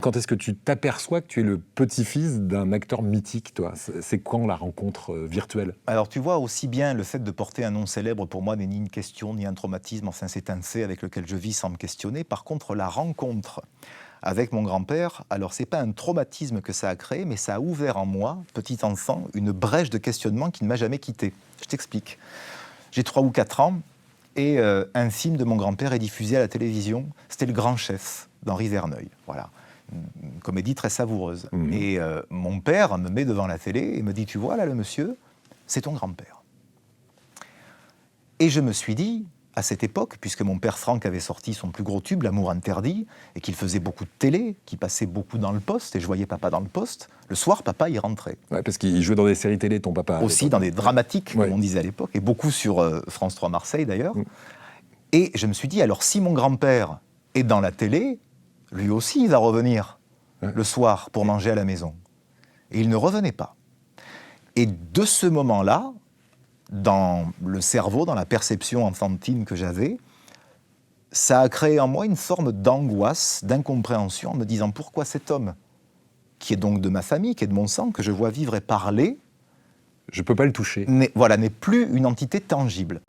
Quand est-ce que tu t'aperçois que tu es le petit-fils d'un acteur mythique, toi? C'est quand la rencontre virtuelle? Alors tu vois, aussi bien le fait de porter un nom célèbre, pour moi, n'est ni une question, ni un traumatisme, enfin c'est un C avec lequel je vis sans me questionner. Par contre, la rencontre avec mon grand-père, alors c'est pas un traumatisme que ça a créé, mais ça a ouvert en moi, petit enfant, une brèche de questionnement qui ne m'a jamais quitté. Je t'explique. J'ai 3 ou 4 ans, et un film de mon grand-père est diffusé à la télévision. C'était Le Grand Chef, d'Henri Verneuil. Voilà. Une comédie très savoureuse. Et mon père me met devant la télé et me dit « Tu vois, là, le monsieur, c'est ton grand-père. » Et je me suis dit, à cette époque, puisque mon père Franck avait sorti son plus gros tube, L'amour interdit, et qu'il faisait beaucoup de télé, qu'il passait beaucoup dans le poste, et je voyais papa dans le poste, le soir, papa y rentrait. Ouais, parce qu'il jouait dans des séries télé, ton papa. Aussi dans des dramatiques, Ouais. comme on disait à l'époque, et beaucoup sur France 3 Marseille, d'ailleurs. Et je me suis dit, alors si mon grand-père est dans la télé, lui aussi, il va revenir le soir pour manger à la maison. Et il ne revenait pas. Et de ce moment-là, dans le cerveau, dans la perception enfantine que j'avais, ça a créé en moi une forme d'angoisse, d'incompréhension, en me disant pourquoi cet homme, qui est donc de ma famille, qui est de mon sang, que je vois vivre et parler, Je peux pas le toucher. n'est plus une entité tangible.